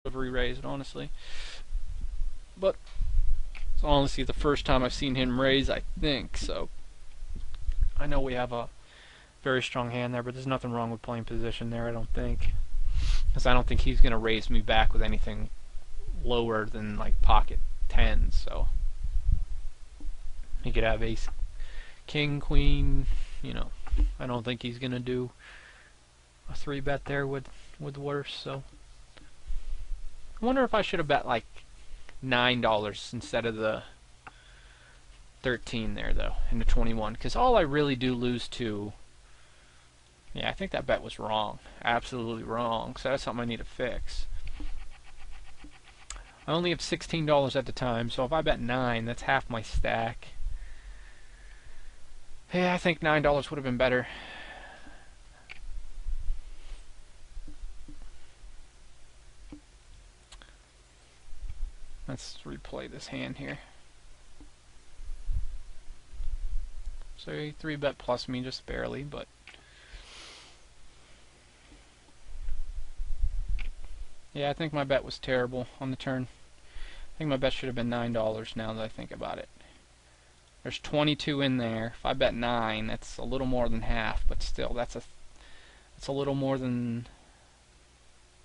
have re-raised, honestly. But it's honestly the first time I've seen him raise, I think. So I know we have a very strong hand there, but there's nothing wrong with playing position there, I don't think. Because I don't think he's going to raise me back with anything lower than like pocket 10. So he could have ace, king, queen. You know, I don't think he's going to do a 3-bet there with worse. So I wonder if I should have bet like $9 instead of the 13 there, though, in the 21. Because all I really do lose to... Yeah, I think that bet was wrong. Absolutely wrong. So that's something I need to fix. I only have $16 at the time, so if I bet 9, that's half my stack. Yeah, I think $9 would have been better. Let's replay this hand here. So he 3-bet plus me just barely, but... Yeah, I think my bet was terrible on the turn. I think my bet should have been $9 now that I think about it. There's 22 in there. If I bet 9, that's a little more than half, but still, that's a little more than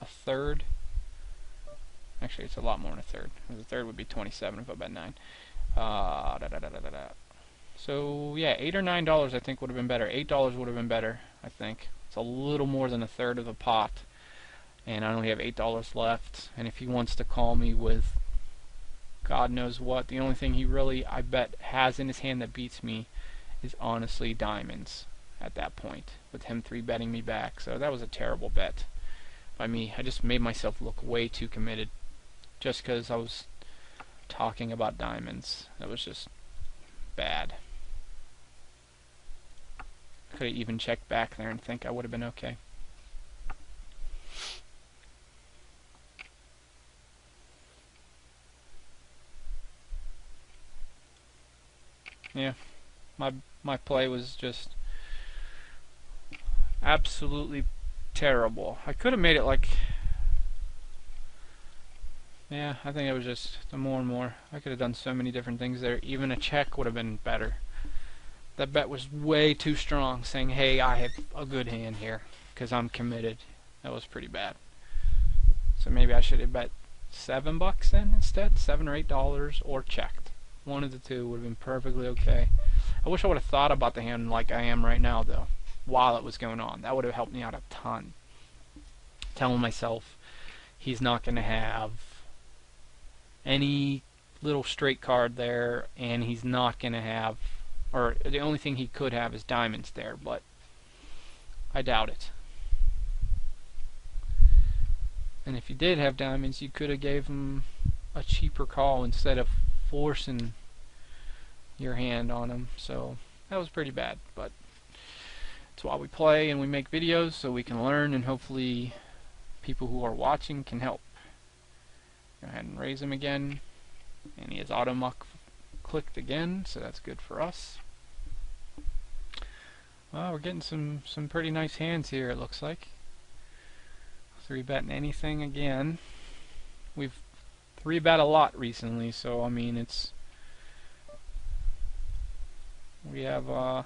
a third. Actually, it's a lot more than a third. The third would be 27 if I bet 9. So yeah, $8 or $9 I think would have been better. $8 would have been better, I think. It's a little more than a third of the pot. And I only have $8 left. And if he wants to call me with God knows what, the only thing he really, I bet, has in his hand that beats me is honestly diamonds at that point, with him 3-betting me back. So that was a terrible bet by me. I just made myself look way too committed just because I was talking about diamonds. That was just bad. Could have even checked back there and think I would have been okay. Yeah, my play was just absolutely terrible. I could have made it like... Yeah, I think it was just the more and more. I could have done so many different things there. Even a check would have been better. That bet was way too strong, saying, hey, I have a good hand here, because I'm committed. That was pretty bad. So maybe I should have bet $7 then instead, $7 or $8, or checked. One of the two would have been perfectly okay. I wish I would have thought about the hand like I am right now, though, while it was going on. That would have helped me out a ton. Telling myself he's not going to have any little straight card there, and he's not going to have, or the only thing he could have is diamonds there, but I doubt it. And if you did have diamonds, you could have gave him a cheaper call instead of forcing your hand on him. So that was pretty bad, but it's why we play and we make videos, so we can learn, and hopefully people who are watching can help. Go ahead and raise him again, and he has auto muck clicked again, so that's good for us. Well, we're getting some pretty nice hands here, it looks like. 3-betting anything again. We've 3-bet a lot recently, so I mean we have I'm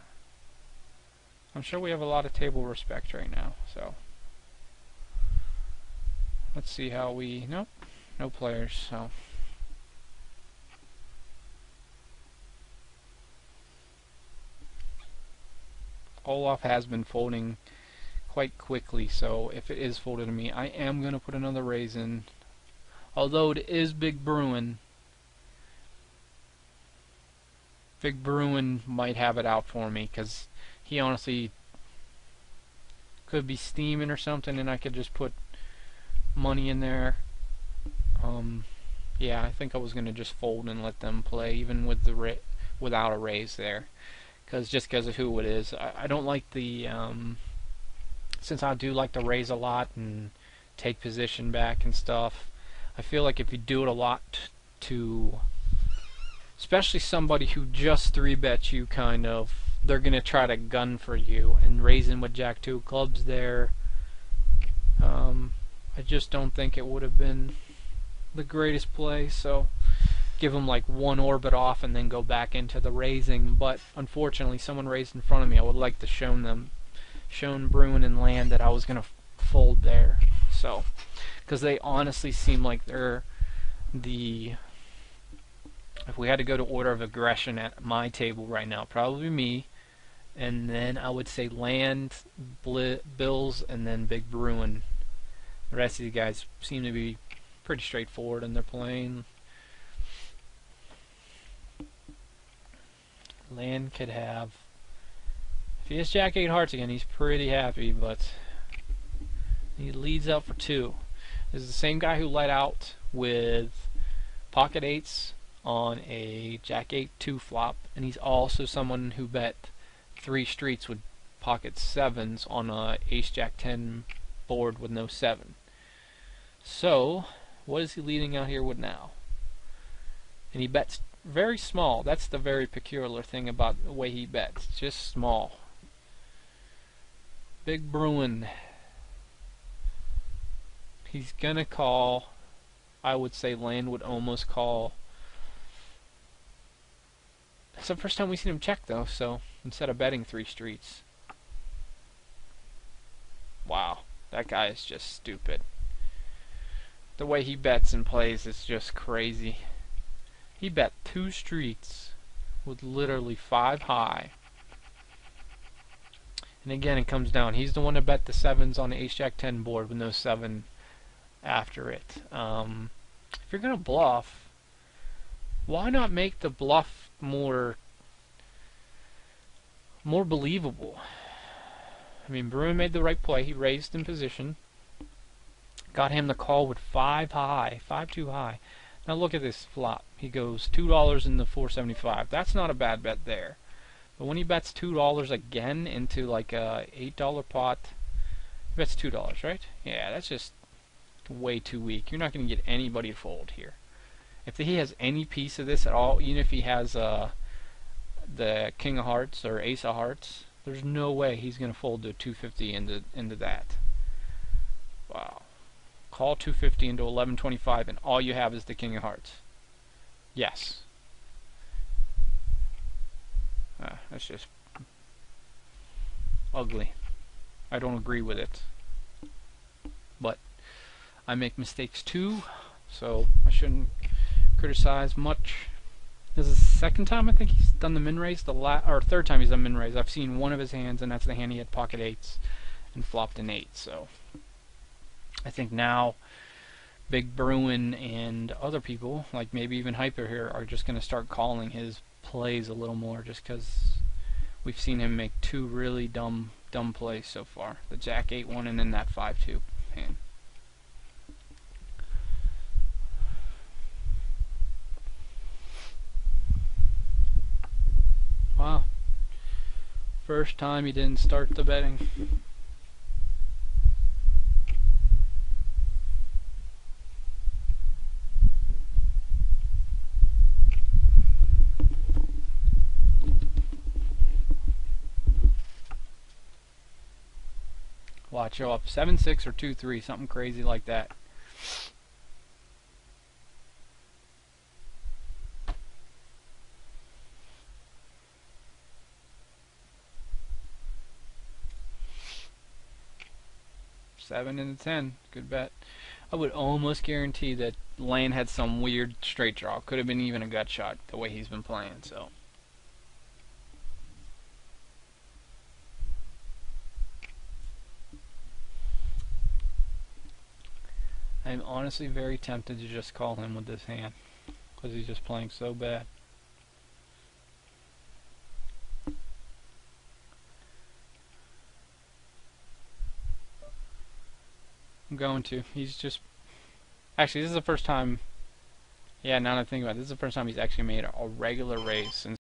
sure we have a lot of table respect right now. So let's see how we... Nope, no players. So Olaf has been folding quite quickly, so if it is folded to me, I am going to put another raise in. Although it is Big Bruin, Big Bruin might have it out for me, because he honestly could be steaming or something, and I could just put money in there. Yeah, I think I was going to just fold and let them play, even with the without a raise there, just because of who it is. I don't like the... since I do like to raise a lot and take position back and stuff, I feel like if you do it a lot to, especially somebody who just 3-bets you, kind of, they're going to try to gun for you, and raising with Jack 2 clubs there, I I just don't think it would have been the greatest play, so give him like one orbit off and then go back into the raising. But unfortunately, someone raised in front of me. I would like to shown Bruin and Land that I was going to fold there. So, because they honestly seem like they're the, if we had to go to order of aggression at my table right now, probably me, and then I would say Land, Bills, and then Big Bruin. The rest of the guys seem to be pretty straightforward in their playing. Land could have, if he has Jack 8 hearts again, he's pretty happy, but he leads out for 2. This is the same guy who led out with pocket 8s on a Jack 8 2 flop, and he's also someone who bet 3 streets with pocket 7s on a Ace Jack 10 board with no 7. So, what is he leading out here with now? And he bets very small. That's the very peculiar thing about the way he bets. Just small. Big Bruin. He's gonna call. I would say Land would almost call. It's the first time we've seen him check though, so instead of betting 3 streets. Wow, that guy is just stupid. The way he bets and plays is just crazy. He bet 2 streets with literally 5 high. And again, it comes down. He's the one to bet the 7s on the Ace Jack 10 board with no 7 after it. If you're going to bluff, why not make the bluff more believable? I mean, Bruin made the right play. He raised in position. Got him the call with 5 high, 5 too high. Now look at this flop. He goes $2 in the 475. That's not a bad bet there. But when he bets $2 again into like a $8 pot, he bets $2, right? Yeah, that's just way too weak. You're not going to get anybody to fold here. If he has any piece of this at all, even if he has the King of Hearts or Ace of Hearts, there's no way he's going to fold to 250 into that. Wow. Call 250 into 1125 and all you have is the King of Hearts. Yes. That's just ugly. I don't agree with it. But I make mistakes too, so I shouldn't criticize much. This is the second time I think he's done the min raise, or third time he's done min raise. I've seen one of his hands, and that's the hand he had pocket 8s and flopped an 8. So I think now Big Bruin and other people, like maybe even Hyper here, are just going to start calling his plays a little more, just because we've seen him make 2 really dumb plays so far. The Jack 8 one and then that 5-2 hand. Wow. First time he didn't start the betting. Watch, show up 7-6 or 2-3, something crazy like that. Seven into 10, good bet. I would almost guarantee that Lane had some weird straight draw. Could have been even a gut shot the way he's been playing. So. I'm honestly very tempted to just call him with this hand because he's just playing so bad. I'm going to. He's just... Actually, this is the first time... Yeah, now that I think about it, this is the first time he's actually made a regular raise since